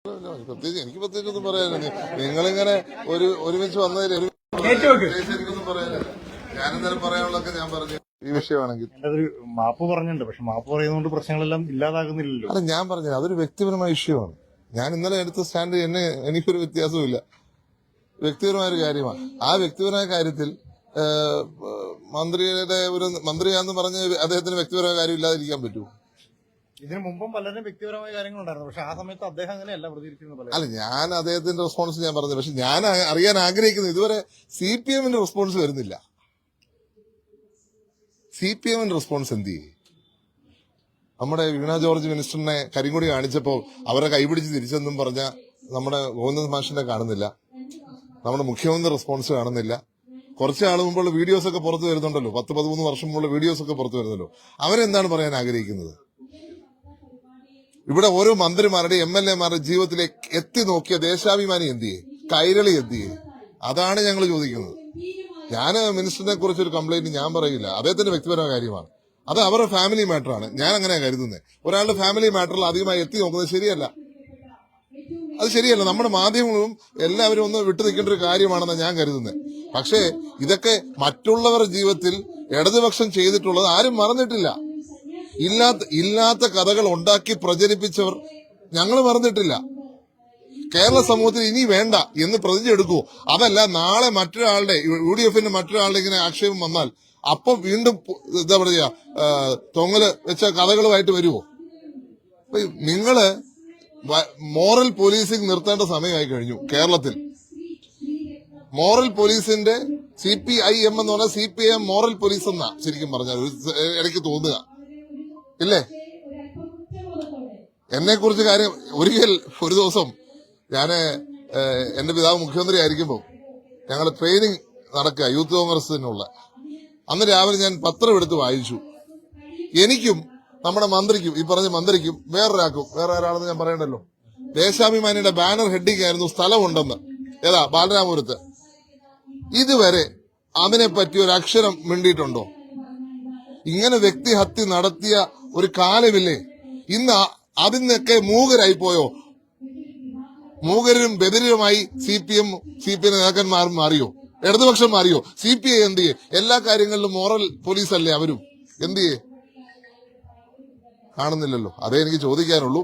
പ്രത്യേകിച്ച് ഒന്നും പറയാനില്ല. നിങ്ങളിങ്ങനെ ഒരുമിച്ച് വന്നതിൽ എനിക്കൊന്നും പറയാനില്ല. ഞാനെന്തായാലും പറയാനുള്ളതൊക്കെ ഞാൻ പറഞ്ഞു. ഈ വിഷയമാണെങ്കിൽ മാപ്പ് പറഞ്ഞിട്ടുണ്ട്, പക്ഷെ മാപ്പ് പറയുന്നതുകൊണ്ട് പ്രശ്നങ്ങളെല്ലാം ഇല്ലാതാകുന്നില്ലല്ലോ. അല്ല, ഞാൻ പറഞ്ഞത് അതൊരു വ്യക്തിപരമായ ഇഷ്യൂ ആണ്. ഞാൻ ഇന്നലെ എടുത്ത സ്റ്റാൻഡ് എനിക്കൊരു വ്യത്യാസമില്ല. വ്യക്തിപരമായ ഒരു കാര്യമാണ്. ആ വ്യക്തിപരമായ കാര്യത്തിൽ മന്ത്രിയാന്ന് പറഞ്ഞ് അദ്ദേഹത്തിന് വ്യക്തിപരമായ കാര്യം ഇല്ലാതിരിക്കാൻ പറ്റുമോ? ഇതിനു മുമ്പും പലരും വ്യക്തിപരമായ കാര്യങ്ങളുണ്ടായിരുന്നു, പക്ഷെ ആ സമയത്ത് അദ്ദേഹം അങ്ങനെയല്ല പ്രതികരിച്ചിരുന്നത്. അല്ല, ഞാൻ അദ്ദേഹത്തിന്റെ റെസ്പോൺസ് ഞാൻ പറഞ്ഞത്. പക്ഷെ ഞാൻ അറിയാൻ ആഗ്രഹിക്കുന്നത് ഇതുവരെ CPM റെസ്പോൺസ് വരുന്നില്ല. CPM റെസ്പോൺസ് എന്ത് ചെയ്യും? നമ്മുടെ വീണ ജോർജ് മിനിസ്റ്ററിനെ കരിങ്കൊടി കാണിച്ചപ്പോൾ അവരെ കൈപിടിച്ച് തിരിച്ചെന്നും പറഞ്ഞ നമ്മുടെ ഗോവിന്ദൻ മാഷിനെ കാണുന്നില്ല. നമ്മുടെ മുഖ്യമന്ത്രി റെസ്പോൺസ് കാണുന്നില്ല. കുറച്ച് നാൾ മുമ്പുള്ള വീഡിയോസ് ഒക്കെ പുറത്തു വരുന്നുണ്ടല്ലോ, 10-13 വർഷം മുമ്പുള്ള വീഡിയോസ് ഒക്കെ പുറത്തു വരുന്നല്ലോ. അവരെന്താണ് പറയാൻ ആഗ്രഹിക്കുന്നത്? ഇവിടെ ഓരോ മന്ത്രിമാരുടെ MLA-മാരുടെ ജീവിതത്തിലേക്ക് എത്തി നോക്കിയ ദേശാഭിമാനി എന്തിയെ, കൈരളി എന്തിയെ? അതാണ് ഞങ്ങൾ ചോദിക്കുന്നത്. ഞാൻ മിനിസ്റ്ററിനെ കുറിച്ചൊരു കംപ്ലൈന്റ് ഞാൻ പറയില്ല. അദ്ദേഹത്തിന്റെ വ്യക്തിപരമായ കാര്യമാണ്. അത് അവരുടെ ഫാമിലി മാറ്ററാണ്. ഞാൻ അങ്ങനെയാണ് കരുതുന്നത്. ഒരാളുടെ ഫാമിലി മാറ്ററിൽ അധികമായി എത്തി നോക്കുന്നത് ശരിയല്ല. അത് ശരിയല്ല. നമ്മുടെ മാധ്യമങ്ങളും എല്ലാവരും ഒന്ന് വിട്ടു നിൽക്കേണ്ട ഒരു കാര്യമാണെന്ന് ഞാൻ കരുതുന്നത്. പക്ഷേ ഇതൊക്കെ മറ്റുള്ളവരുടെ ജീവിതത്തിൽ ഇടതുപക്ഷം ചെയ്തിട്ടുള്ളത് ആരും മറന്നിട്ടില്ല. ഇല്ലാത്ത കഥകൾ ഉണ്ടാക്കി പ്രചരിപ്പിച്ചവർ ഞങ്ങൾ മറന്നിട്ടില്ല. കേരള സമൂഹത്തിൽ ഇനി വേണ്ട എന്ന് പ്രതിജ്ഞ എടുക്കുവോ? അതല്ല, നാളെ മറ്റൊരാളുടെ UDF-ന്റെ മറ്റൊരാളുടെ ഇങ്ങനെ ആക്ഷേപം വന്നാൽ അപ്പം വീണ്ടും എന്താ പറയാ തൊങ്ങല് വെച്ച കഥകളുമായിട്ട് വരുമോ? നിങ്ങള് മോറൽ പോലീസിംഗ് നിർത്തേണ്ട സമയമായി കഴിഞ്ഞു. കേരളത്തിൽ മോറൽ പോലീസിന്റെ CPIM എന്ന് പറഞ്ഞാൽ CPIM മോറൽ പോലീസ് എന്നാ ശരിക്കും പറഞ്ഞാൽ ഇടയ്ക്ക് തോന്നുക ഇല്ലേ? എന്നെ കുറിച്ച് കാര്യം ഒരു ദിവസം ഞാന് എന്റെ പിതാവ് മുഖ്യമന്ത്രി ആയിരിക്കുമ്പോൾ ഞങ്ങൾ ട്രെയിനിങ് നടക്കുക യൂത്ത് കോൺഗ്രസിനുള്ള. അന്ന് രാവിലെ ഞാൻ പത്രം എടുത്ത് വായിച്ചു. എനിക്കും നമ്മുടെ മന്ത്രിക്കും, ഈ പറഞ്ഞ മന്ത്രിക്കും വേറെ ഒരാളെന്ന് ഞാൻ പറയണ്ടല്ലോ, ദേശാഭിമാനിയുടെ ബാനർ ഹെഡിങ് ആയിരുന്നു സ്ഥലമുണ്ടെന്ന്. ഏതാ? ബാലരാമപുരത്ത്. ഇതുവരെ അതിനെപ്പറ്റി ഒരു അക്ഷരം മിണ്ടിയിട്ടുണ്ടോ? ഇങ്ങനെ വ്യക്തിഹത്യ നടത്തിയ ഒരു കാലമില്ലേ? ഇന്ന് അതിനൊക്കെ മൂകരായി പോയോ? മൂകരും ബദിരരുമായി CPM നേതാക്കന്മാരും മാറിയോ? ഇടതുപക്ഷം മാറിയോ? CPI എന്ത് ചെയ്യേ? എല്ലാ കാര്യങ്ങളിലും മോറൽ പോലീസ് അല്ലേ അവരും? എന്ത് ചെയ്യേ? കാണുന്നില്ലല്ലോ. അതേ എനിക്ക് ചോദിക്കാനുള്ളൂ.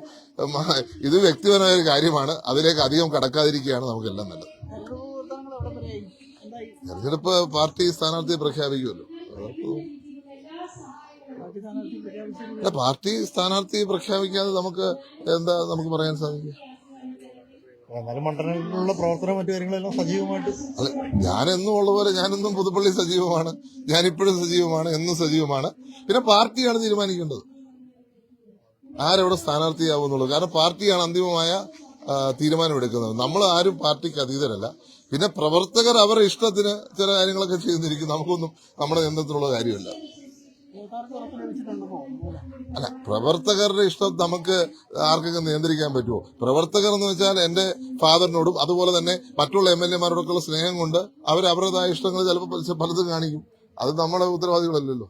ഇത് വ്യക്തിപരമായ ഒരു കാര്യമാണ്. അതിലേക്ക് അധികം കടക്കാതിരിക്കുകയാണ് നമുക്കെല്ലാം നല്ലത്. തെരഞ്ഞെടുപ്പ് പാർട്ടി സ്ഥാനാർത്ഥിയെ പ്രഖ്യാപിക്കുമല്ലോ. അല്ല, പാർട്ടി സ്ഥാനാർത്ഥി പ്രഖ്യാപിക്കാതെ നമുക്ക് പറയാൻ സാധിക്കും? മണ്ഡലങ്ങളിലുള്ള പ്രവർത്തനം മറ്റു കാര്യങ്ങളെല്ലാം സജീവമായിട്ട്. അല്ല, ഞാനെന്നും ഉള്ള പോലെ ഞാനെന്നും പുതുപ്പള്ളി സജീവമാണ്. ഞാനിപ്പോഴും സജീവമാണ്, എന്നും സജീവമാണ്. പിന്നെ പാർട്ടിയാണ് തീരുമാനിക്കേണ്ടത് ആരെവിടെ സ്ഥാനാർത്ഥിയാവുന്നുള്ളൂ. കാരണം പാർട്ടിയാണ് അന്തിമമായ തീരുമാനമെടുക്കുന്നത്. നമ്മൾ ആരും പാർട്ടിക്ക് അതീതരല്ല. പിന്നെ പ്രവർത്തകർ അവരുടെ ഇഷ്ടത്തിന് ചില കാര്യങ്ങളൊക്കെ ചെയ്തിരിക്കും. നമുക്കൊന്നും നമ്മുടെ നിയന്ത്രണത്തിലുള്ള കാര്യമല്ല. അല്ല, പ്രവർത്തകരുടെ ഇഷ്ടം നമുക്ക് ആർക്കൊക്കെ നിയന്ത്രിക്കാൻ പറ്റുമോ? പ്രവർത്തകർ എന്ന് വെച്ചാൽ എന്റെ ഫാദറിനോടും അതുപോലെ തന്നെ മറ്റുള്ള MLA-മാരോടൊക്കെയുള്ള സ്നേഹം കൊണ്ട് അവരവരുടേതായ ഇഷ്ടങ്ങൾ ചിലപ്പോൾ പലതും കാണിക്കും. അത് നമ്മുടെ ഉത്തരവാദികളല്ലല്ലോ.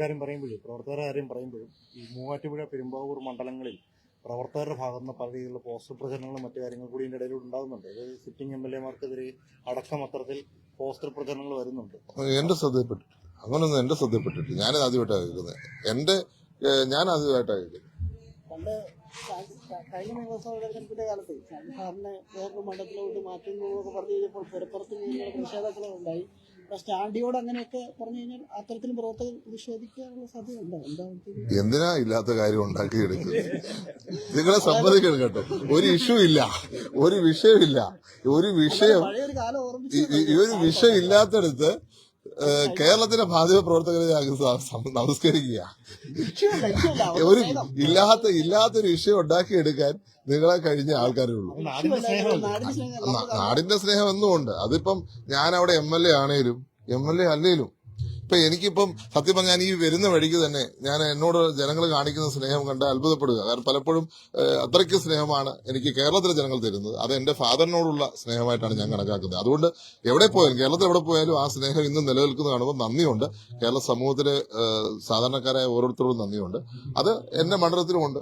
കാര്യം പറയുമ്പോഴും പ്രവർത്തകരുടെ കാര്യം പറയുമ്പോഴും ഈ മൂവാറ്റുപുഴ പെരുമ്പാവൂർ മണ്ഡലങ്ങളിൽ പ്രവർത്തകരുടെ ഭാഗത്തുനിന്ന് പല രീതിയിലുള്ള പോസ്റ്റർ പ്രചരണങ്ങളും മറ്റു കാര്യങ്ങളും കൂടി ഇതിന്റെ ഇടയിൽ ഉണ്ടാകുന്നുണ്ട്. അതായത് സിറ്റിംഗ് MLA-മാർക്കെതിരെ അടക്കം അത്തരത്തിൽ പോസ്റ്റർ പ്രചരണങ്ങൾ വരുന്നുണ്ട്. എന്റെ ശ്രദ്ധയിൽപ്പെട്ടിട്ട് അങ്ങനൊന്നും എന്റെ ശ്രദ്ധയിൽപ്പെട്ടിട്ട് ഞാനത് ആദ്യമായിട്ടാണ് കേൾക്കുന്നത്. ഞാൻ ആദ്യമായിട്ടാണ് കേൾക്കുന്നത്. പണ്ട് കഴിഞ്ഞ നിയമസഭാ തെരഞ്ഞെടുപ്പിന്റെ കാലത്ത് സാറിനെ വേറൊരു മണ്ഡലത്തിലോട്ട് മാറ്റുന്നു എന്നൊക്കെ പറഞ്ഞു കഴിഞ്ഞപ്പോൾ പുറപ്പുറത്ത് പ്രതിഷേധങ്ങളും ഉണ്ടായി. സ്റ്റാൻഡിയോട് അങ്ങനെയൊക്കെ പറഞ്ഞു കഴിഞ്ഞാൽ അത്തരത്തിലും പ്രവർത്തകർ പ്രതിഷേധിക്കാനുള്ള സാധ്യത ഉണ്ടോ? എന്തിനാ ഇല്ലാത്ത കാര്യം ഉണ്ടാക്കിയെടുക്കുന്നത്? നിങ്ങളെ സമ്മതിക്കണം കേട്ടോ. ഒരു ഇഷ്യൂ ഇല്ല, ഒരു വിഷയമില്ല. ഒരു വിഷയം ഇല്ലാത്തടത്ത് കേരളത്തിലെ മാധ്യമ പ്രവർത്തകരെ നമസ്കരിക്കുക. ഇല്ലാത്തൊരു വിഷയം ഉണ്ടാക്കിയെടുക്കാൻ നിങ്ങളെ കഴിഞ്ഞ ആൾക്കാരേ ഉള്ളൂ. നാടിന്റെ സ്നേഹം എന്നും ഉണ്ട്. അതിപ്പം ഞാൻ അവിടെ MLA ആണേലും MLA അല്ലേലും ഇപ്പൊ എനിക്കിപ്പം സത്യം പറഞ്ഞാൽ ഞാൻ ഈ വരുന്ന വഴിക്ക് തന്നെ ഞാൻ എന്നോട് ജനങ്ങൾ കാണിക്കുന്ന സ്നേഹം കണ്ട് അത്ഭുതപ്പെടുക. കാരണം പലപ്പോഴും അത്രയ്ക്ക് സ്നേഹമാണ് എനിക്ക് കേരളത്തിലെ ജനങ്ങൾ തരുന്നത്. അത് എന്റെ ഫാദറിനോടുള്ള സ്നേഹമായിട്ടാണ് ഞാൻ കണക്കാക്കുന്നത്. അതുകൊണ്ട് എവിടെ പോയാലും, കേരളത്തിൽ എവിടെ പോയാലും ആ സ്നേഹം ഇന്നും നിലനിൽക്കുന്നത് കാണുമ്പോൾ നന്ദിയുണ്ട്. കേരള സമൂഹത്തിലെ സാധാരണക്കാരായ ഓരോരുത്തരോടും നന്ദിയുണ്ട്. അത് എന്റെ മണ്ഡലത്തിലുമുണ്ട്.